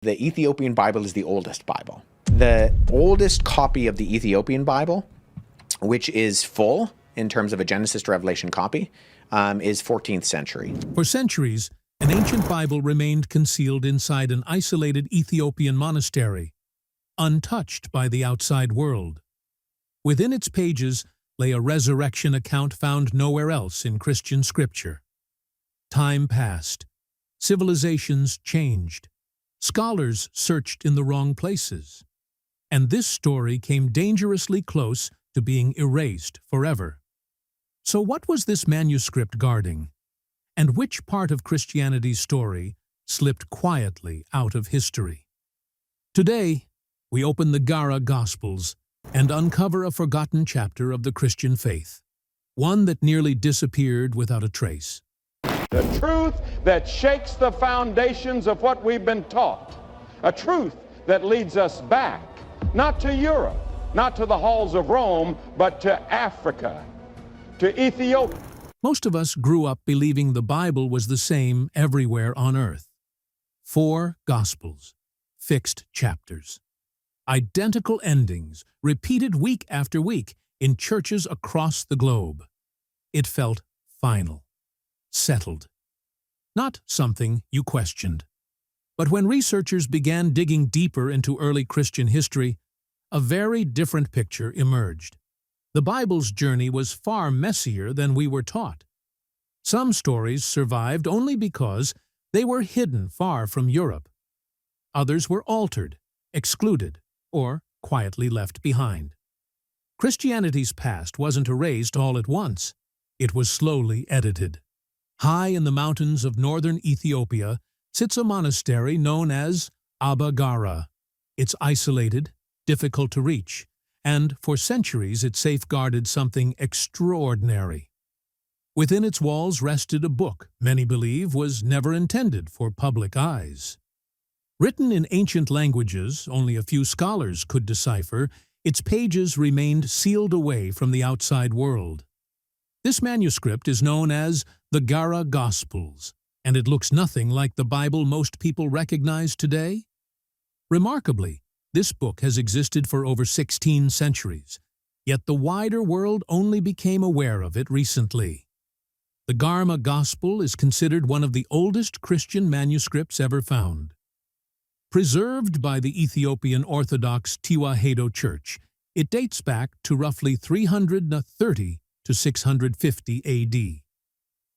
The Ethiopian Bible is the oldest Bible. The oldest copy of the Ethiopian Bible, which is full in terms of a Genesis to Revelation copy, is 14th century. For centuries, an ancient Bible remained concealed inside an isolated Ethiopian monastery, untouched by the outside world. Within its pages lay a resurrection account found nowhere else in Christian scripture. Time passed. Civilizations changed. Scholars searched in the wrong places. And this story came dangerously close to being erased forever. So what was this manuscript guarding? And which part of Christianity's story slipped quietly out of history? Today, we open the Garima Gospels and uncover a forgotten chapter of the Christian faith, one that nearly disappeared without a trace. The truth that shakes the foundations of what we've been taught. A truth that leads us back, not to Europe, not to the halls of Rome, but to Africa, to Ethiopia. Most of us grew up believing the Bible was the same everywhere on earth. 4 Gospels, fixed chapters. Identical endings, repeated week after week in churches across the globe. It felt final, settled. Not something you questioned. But when researchers began digging deeper into early Christian history, a very different picture emerged. The Bible's journey was far messier than we were taught. Some stories survived only because they were hidden far from Europe. Others were altered, excluded, or quietly left behind. Christianity's past wasn't erased all at once. It was slowly edited. High in the mountains of northern Ethiopia sits a monastery known as Abba Gara. It's isolated, difficult to reach, and for centuries it safeguarded something extraordinary. Within its walls rested a book many believe was never intended for public eyes. Written in ancient languages only a few scholars could decipher, its pages remained sealed away from the outside world. This manuscript is known as the Garima Gospels, and it looks nothing like the Bible most people recognize today. Remarkably, this book has existed for over 16 centuries, yet the wider world only became aware of it recently. The Garima Gospel is considered one of the oldest Christian manuscripts ever found. Preserved by the Ethiopian Orthodox Tewahedo Church, it dates back to roughly 330 to 650 AD.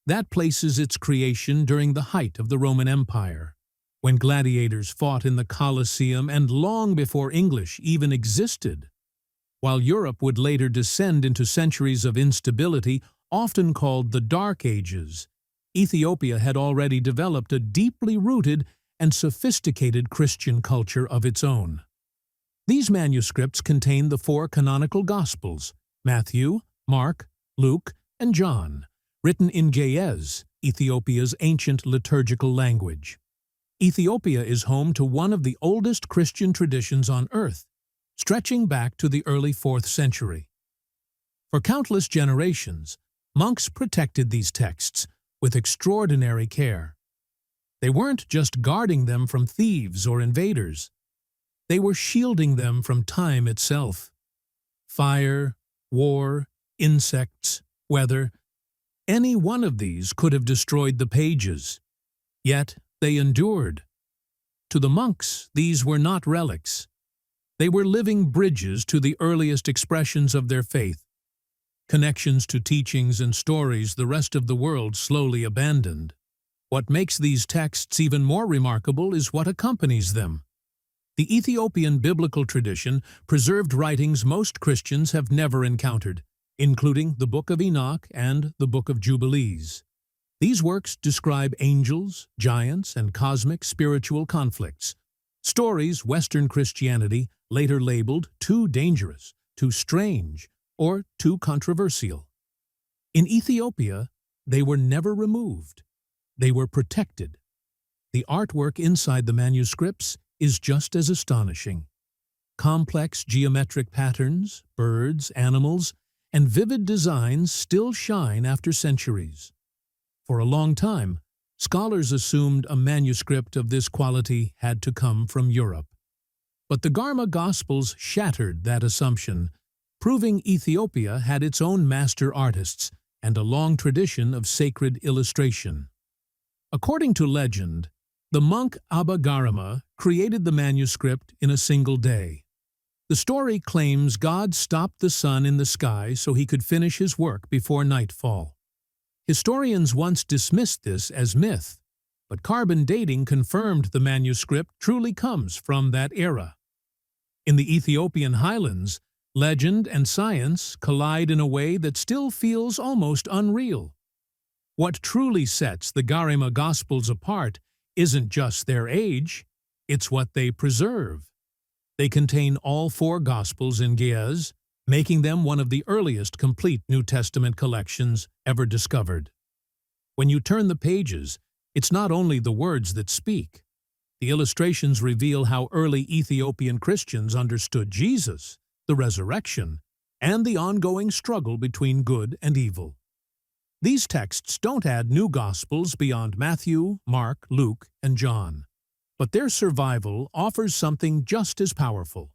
That places its creation during the height of the Roman Empire, when gladiators fought in the Colosseum and long before English even existed. While Europe would later descend into centuries of instability, often called the Dark Ages, Ethiopia had already developed a deeply rooted and sophisticated Christian culture of its own. These manuscripts contain the 4 canonical Gospels, Matthew, Mark, Luke, and John, written in Ge'ez, Ethiopia's ancient liturgical language. Ethiopia is home to one of the oldest Christian traditions on earth, stretching back to the early 4th century. For countless generations, monks protected these texts with extraordinary care. They weren't just guarding them from thieves or invaders. They were shielding them from time itself. Fire, war, insects, weather, any one of these could have destroyed the pages. Yet they endured. To the monks, these were not relics. They were living bridges to the earliest expressions of their faith, connections to teachings and stories the rest of the world slowly abandoned. What makes these texts even more remarkable is what accompanies them. The Ethiopian biblical tradition preserved writings most Christians have never encountered, including the Book of Enoch and the Book of Jubilees. These works describe angels, giants, and cosmic spiritual conflicts, stories Western Christianity later labeled too dangerous, too strange, or too controversial. In Ethiopia, they were never removed. They were protected. The artwork inside the manuscripts is just as astonishing. Complex geometric patterns, birds, animals, and vivid designs still shine after centuries. For a long time, Scholars assumed a manuscript of this quality had to come from Europe. But the Garima Gospels shattered that assumption, proving Ethiopia had its own master artists and a long tradition of sacred illustration. According to legend, the monk Abba Garima created the manuscript in a single day. The story claims God stopped the sun in the sky so he could finish his work before nightfall. Historians once dismissed this as myth, but carbon dating confirmed the manuscript truly comes from that era. In the Ethiopian highlands, legend and science collide in a way that still feels almost unreal. What truly sets the Garima Gospels apart isn't just their age, it's what they preserve. They contain all 4 Gospels in Ge'ez, making them one of the earliest complete New Testament collections ever discovered. When you turn the pages, it's not only the words that speak. The illustrations reveal how early Ethiopian Christians understood Jesus, the resurrection, and the ongoing struggle between good and evil. These texts don't add new Gospels beyond Matthew, Mark, Luke, and John, but their survival offers something just as powerful: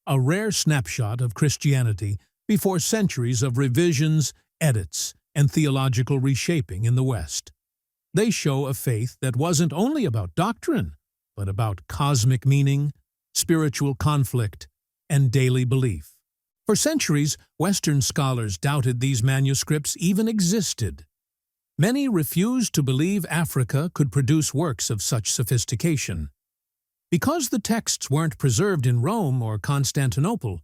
a rare snapshot of Christianity before centuries of revisions, edits, and theological reshaping in the West. They show a faith that wasn't only about doctrine, but about cosmic meaning, spiritual conflict, and daily belief. For centuries, Western scholars doubted these manuscripts even existed. Many refused to believe Africa could produce works of such sophistication. Because the texts weren't preserved in Rome or Constantinople,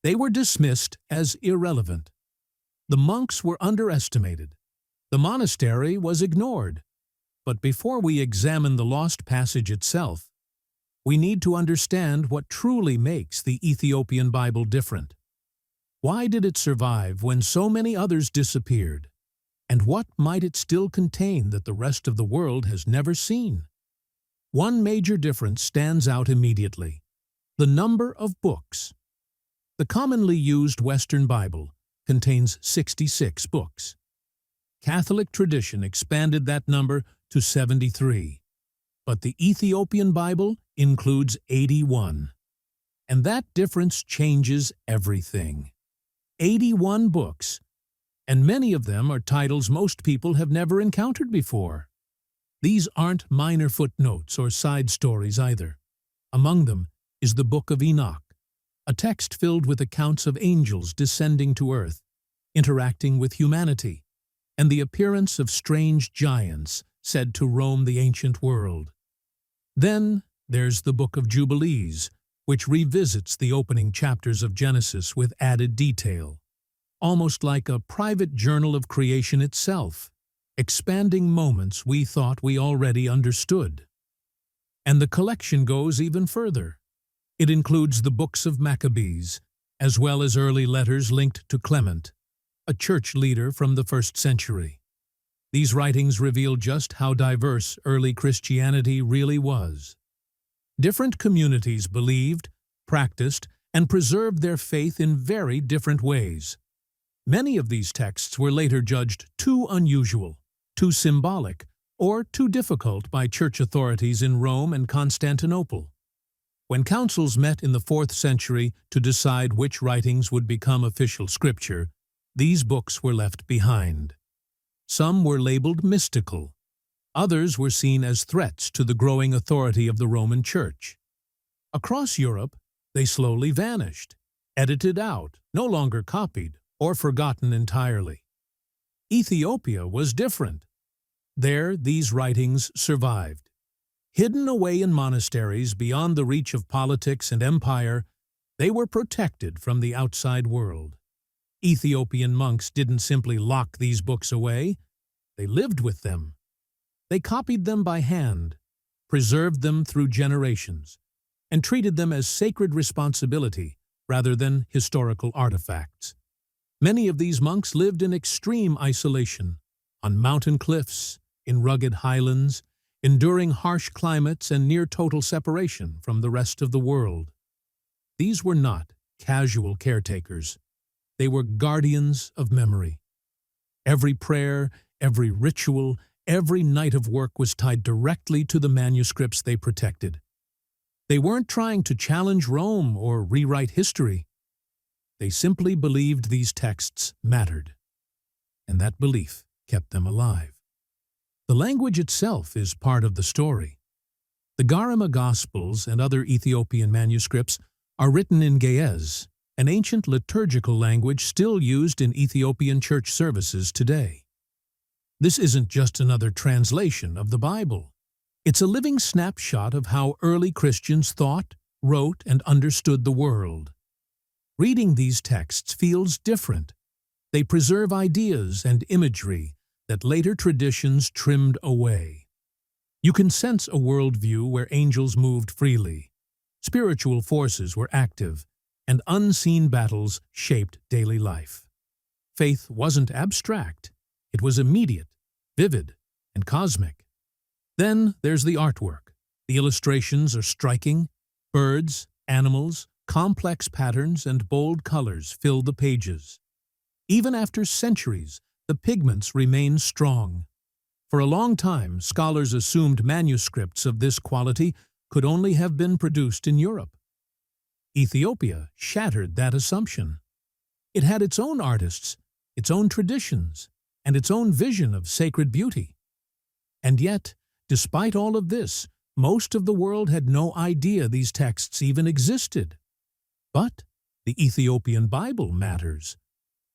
they were dismissed as irrelevant. The monks were underestimated. The monastery was ignored. But before we examine the lost passage itself, we need to understand what truly makes the Ethiopian Bible different. Why did it survive when so many others disappeared? And what might it still contain that the rest of the world has never seen? One major difference stands out immediately: the number of books. The commonly used Western Bible contains 66 books. Catholic tradition expanded that number to 73, but the Ethiopian Bible includes 81. And that difference changes everything. 81 books, and many of them are titles most people have never encountered before. These aren't minor footnotes or side stories either. Among them is the Book of Enoch, a text filled with accounts of angels descending to earth, interacting with humanity, and the appearance of strange giants said to roam the ancient world. Then there's the Book of Jubilees, which revisits the opening chapters of Genesis with added detail, almost like a private journal of creation itself, expanding moments we thought we already understood. And the collection goes even further. It includes the books of Maccabees, as well as early letters linked to Clement, a church leader from the 1st century. These writings reveal just how diverse early Christianity really was. Different communities believed, practiced, and preserved their faith in very different ways. Many of these texts were later judged too unusual, too symbolic, or too difficult by church authorities in Rome and Constantinople. When councils met in the 4th century to decide which writings would become official scripture, these books were left behind. Some were labeled mystical. Others were seen as threats to the growing authority of the Roman Church. Across Europe, they slowly vanished, edited out, no longer copied, or forgotten entirely. Ethiopia was different. There, these writings survived. Hidden away in monasteries beyond the reach of politics and empire, they were protected from the outside world. Ethiopian monks didn't simply lock these books away, they lived with them. They copied them by hand, preserved them through generations, and treated them as sacred responsibility rather than historical artifacts. Many of these monks lived in extreme isolation, on mountain cliffs, in rugged highlands, enduring harsh climates and near total separation from the rest of the world. These were not casual caretakers. They were guardians of memory. Every prayer, every ritual, every night of work was tied directly to the manuscripts they protected. They weren't trying to challenge Rome or rewrite history. They simply believed these texts mattered, and that belief kept them alive. The language itself is part of the story. The Garima Gospels and other Ethiopian manuscripts are written in Ge'ez, an ancient liturgical language still used in Ethiopian church services today. This isn't just another translation of the Bible. It's a living snapshot of how early Christians thought, wrote, and understood the world. Reading these texts feels different. They preserve ideas and imagery that later traditions trimmed away. You can sense a worldview where angels moved freely, spiritual forces were active, and unseen battles shaped daily life. Faith wasn't abstract. It was immediate, vivid, and cosmic. Then there's the artwork. The illustrations are striking. Birds, animals, complex patterns, and bold colors fill the pages. Even after centuries, the pigments remain strong. For a long time, scholars assumed manuscripts of this quality could only have been produced in Europe. Ethiopia shattered that assumption. It had its own artists, its own traditions, and its own vision of sacred beauty. And yet, despite all of this, most of the world had no idea these texts even existed. But the Ethiopian Bible matters.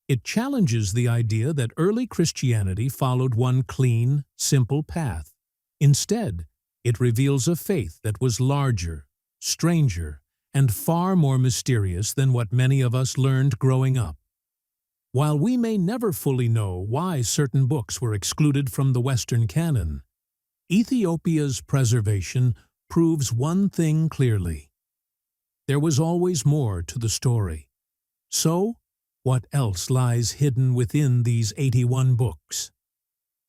It challenges the idea that early Christianity followed one clean, simple path. Instead, it reveals a faith that was larger, stranger, and far more mysterious than what many of us learned growing up. While we may never fully know why certain books were excluded from the Western canon, Ethiopia's preservation proves one thing clearly. There was always more to the story. So, what else lies hidden within these 81 books?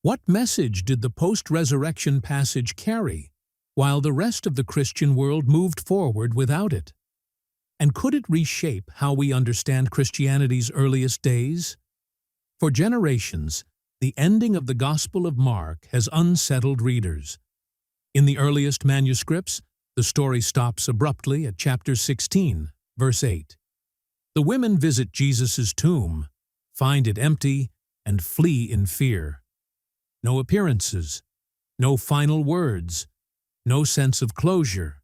What message did the post-resurrection passage carry, while the rest of the Christian world moved forward without it? And could it reshape how we understand Christianity's earliest days? For generations, the ending of the Gospel of Mark has unsettled readers. In the earliest manuscripts, the story stops abruptly at chapter 16, verse 8. The women visit Jesus' tomb, find it empty, and flee in fear. No appearances, no final words, no sense of closure,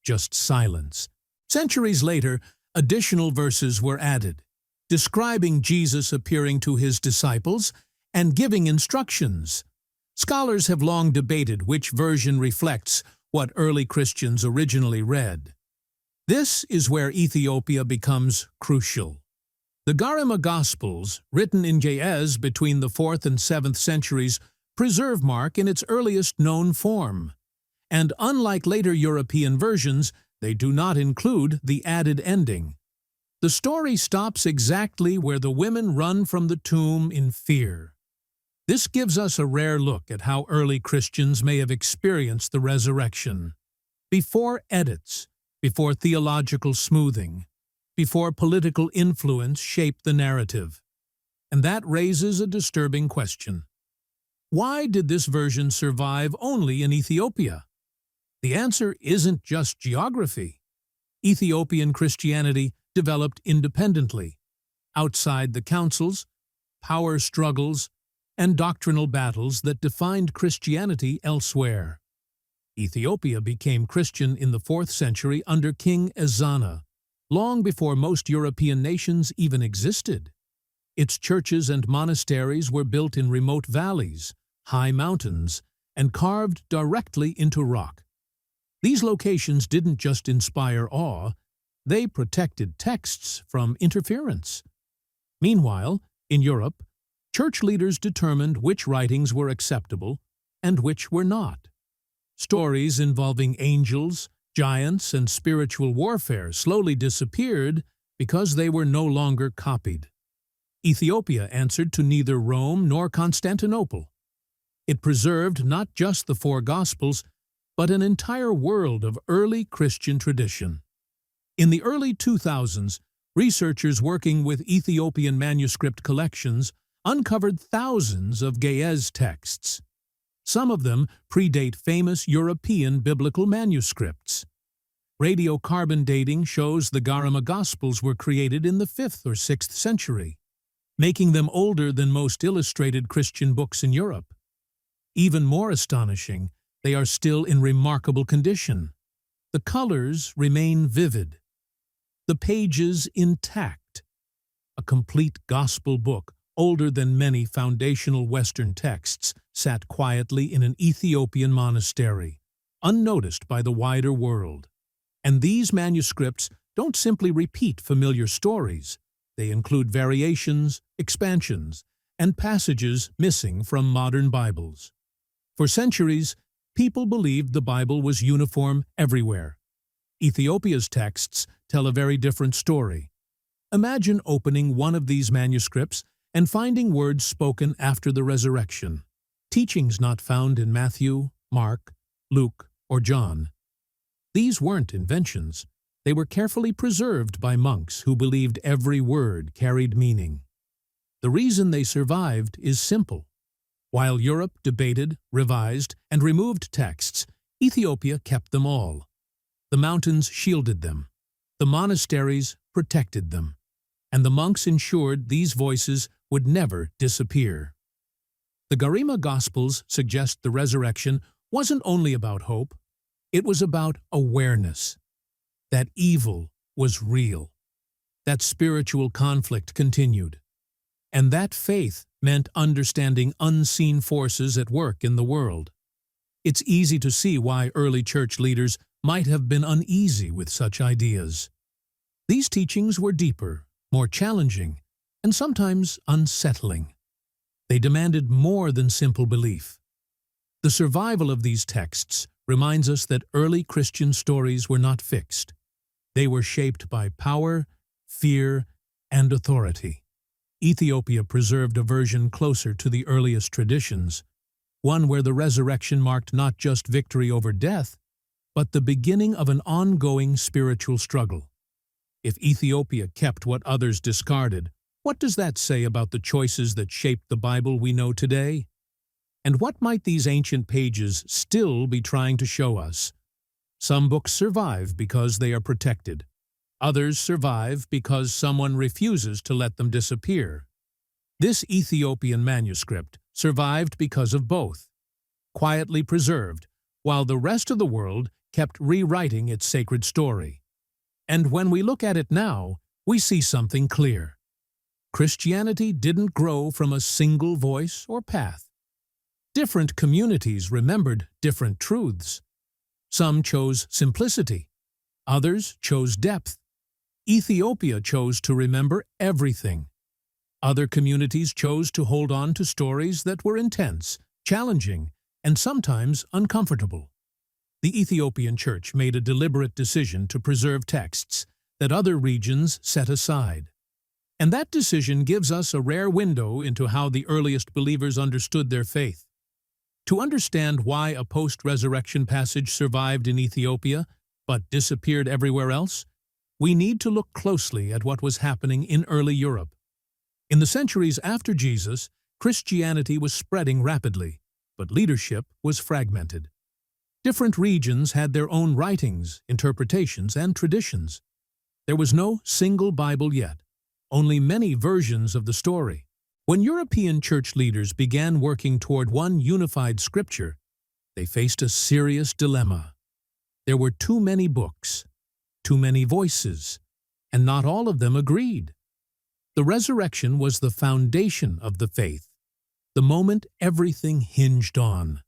just silence. Centuries later, additional verses were added, describing Jesus appearing to his disciples and giving instructions. Scholars have long debated which version reflects what early Christians originally read. This is where Ethiopia becomes crucial. The Garima Gospels, written in Ge'ez between the 4th and 7th centuries, preserve Mark in its earliest known form. And unlike later European versions, they do not include the added ending. The story stops exactly where the women run from the tomb in fear. This gives us a rare look at how early Christians may have experienced the resurrection. Before edits, before theological smoothing, before political influence shaped the narrative. And that raises a disturbing question. Why did this version survive only in Ethiopia? The answer isn't just geography. Ethiopian Christianity developed independently, outside the councils, power struggles, and doctrinal battles that defined Christianity elsewhere. Ethiopia became Christian in the 4th century under King Ezana, long before most European nations even existed. Its churches and monasteries were built in remote valleys, high mountains, and carved directly into rock. These locations didn't just inspire awe, they protected texts from interference. Meanwhile, in Europe, church leaders determined which writings were acceptable and which were not. Stories involving angels, giants, and spiritual warfare slowly disappeared because they were no longer copied. Ethiopia answered to neither Rome nor Constantinople. It preserved not just the 4 Gospels, but an entire world of early Christian tradition. In the early 2000s, researchers working with Ethiopian manuscript collections uncovered thousands of Ge'ez texts. Some of them predate famous European biblical manuscripts. Radiocarbon dating shows the Garima Gospels were created in the 5th or 6th century, making them older than most illustrated Christian books in Europe. Even more astonishing, they are still in remarkable condition. The colors remain vivid, the pages intact. A complete gospel book, older than many foundational Western texts, sat quietly in an Ethiopian monastery, unnoticed by the wider world. And these manuscripts don't simply repeat familiar stories. They include variations, expansions, and passages missing from modern Bibles. For centuries, people believed the Bible was uniform everywhere. Ethiopia's texts tell a very different story. Imagine opening one of these manuscripts and finding words spoken after the resurrection, teachings not found in Matthew, Mark, Luke, or John. These weren't inventions. They were carefully preserved by monks who believed every word carried meaning. The reason they survived is simple. While Europe debated, revised, and removed texts, Ethiopia kept them all. The mountains shielded them. The monasteries protected them. And the monks ensured these voices would never disappear. The Garima Gospels suggest the resurrection wasn't only about hope, it was about awareness. That evil was real. That spiritual conflict continued. And that faith meant understanding unseen forces at work in the world. It's easy to see why early church leaders might have been uneasy with such ideas. These teachings were deeper, more challenging, and sometimes unsettling. They demanded more than simple belief. The survival of these texts reminds us that early Christian stories were not fixed. They were shaped by power, fear, and authority. Ethiopia preserved a version closer to the earliest traditions, one where the resurrection marked not just victory over death, but the beginning of an ongoing spiritual struggle. If Ethiopia kept what others discarded, what does that say about the choices that shaped the Bible we know today? And what might these ancient pages still be trying to show us? Some books survive because they are protected. Others survive because someone refuses to let them disappear. This Ethiopian manuscript survived because of both, quietly preserved, while the rest of the world kept rewriting its sacred story. And when we look at it now, we see something clear. Christianity didn't grow from a single voice or path. Different communities remembered different truths. Some chose simplicity. Others chose depth. Ethiopia chose to remember everything. Other communities chose to hold on to stories that were intense, challenging, and sometimes uncomfortable. The Ethiopian Church made a deliberate decision to preserve texts that other regions set aside. And that decision gives us a rare window into how the earliest believers understood their faith. To understand why a post-resurrection passage survived in Ethiopia but disappeared everywhere else, we need to look closely at what was happening in early Europe. In the centuries after Jesus, Christianity was spreading rapidly, but leadership was fragmented. Different regions had their own writings, interpretations, and traditions. There was no single Bible yet, only many versions of the story. When European church leaders began working toward one unified scripture, they faced a serious dilemma. There were too many books, too many voices, and not all of them agreed. The resurrection was the foundation of the faith, the moment everything hinged on.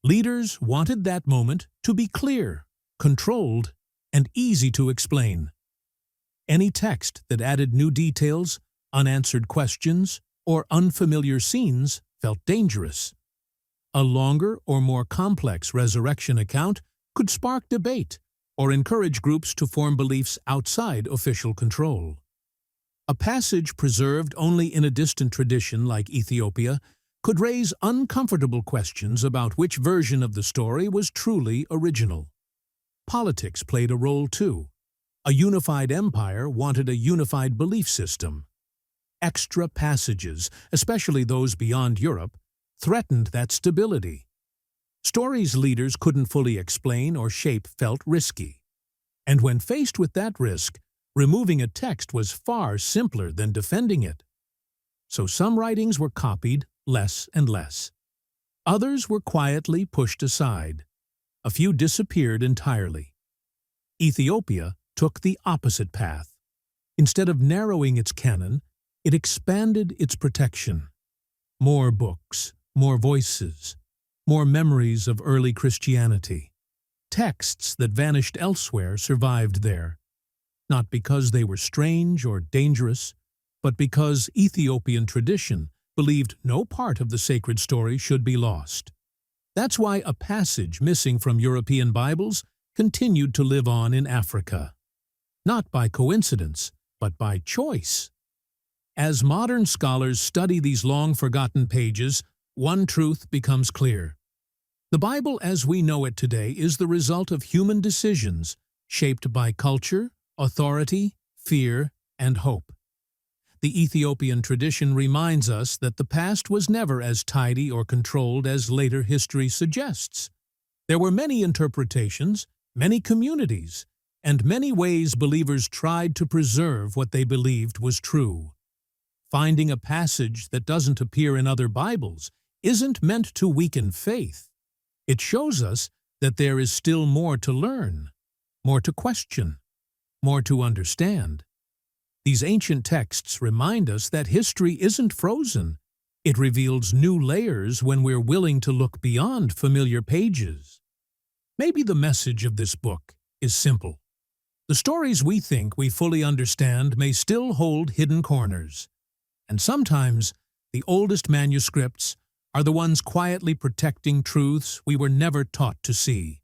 Leaders wanted that moment to be clear, controlled, and easy to explain. Any text that added new details, unanswered questions, or unfamiliar scenes felt dangerous. A longer or more complex resurrection account could spark debate or encourage groups to form beliefs outside official control. A passage preserved only in a distant tradition like Ethiopia could raise uncomfortable questions about which version of the story was truly original. Politics played a role too. A unified empire wanted a unified belief system. Extra passages, especially those beyond Europe, threatened that stability, Stories leaders couldn't fully explain or shape felt risky. And when faced with that risk, removing a text was far simpler than defending it. So some writings were copied less and less. Others were quietly pushed aside. A few disappeared entirely. Ethiopia took the opposite path. Instead of narrowing its canon, it expanded its protection. More books, more voices, more memories of early Christianity. Texts that vanished elsewhere survived there, not because they were strange or dangerous, but because Ethiopian tradition believed no part of the sacred story should be lost. That's why a passage missing from European Bibles continued to live on in Africa. Not by coincidence, but by choice. As modern scholars study these long-forgotten pages, one truth becomes clear. The Bible as we know it today is the result of human decisions shaped by culture, authority, fear, and hope. The Ethiopian tradition reminds us that the past was never as tidy or controlled as later history suggests. There were many interpretations, many communities, and many ways believers tried to preserve what they believed was true. Finding a passage that doesn't appear in other Bibles isn't meant to weaken faith. It shows us that there is still more to learn, more to question, more to understand. These ancient texts remind us that history isn't frozen. It reveals new layers when we're willing to look beyond familiar pages. Maybe the message of this book is simple. The stories we think we fully understand may still hold hidden corners. And sometimes, the oldest manuscripts are the ones quietly protecting truths we were never taught to see.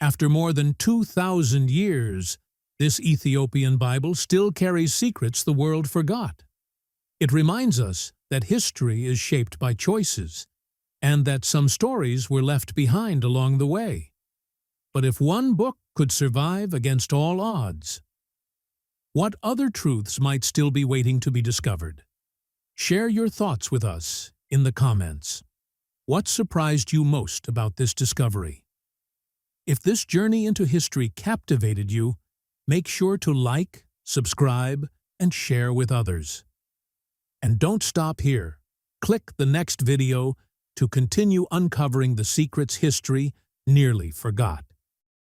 After more than 2,000 years, this Ethiopian Bible still carries secrets the world forgot. It reminds us that history is shaped by choices, and that some stories were left behind along the way. But if one book could survive against all odds, what other truths might still be waiting to be discovered? Share your thoughts with us in the comments. What surprised you most about this discovery? If this journey into history captivated you, make sure to like, subscribe, and share with others. And don't stop here. Click the next video to continue uncovering the secrets history nearly forgot.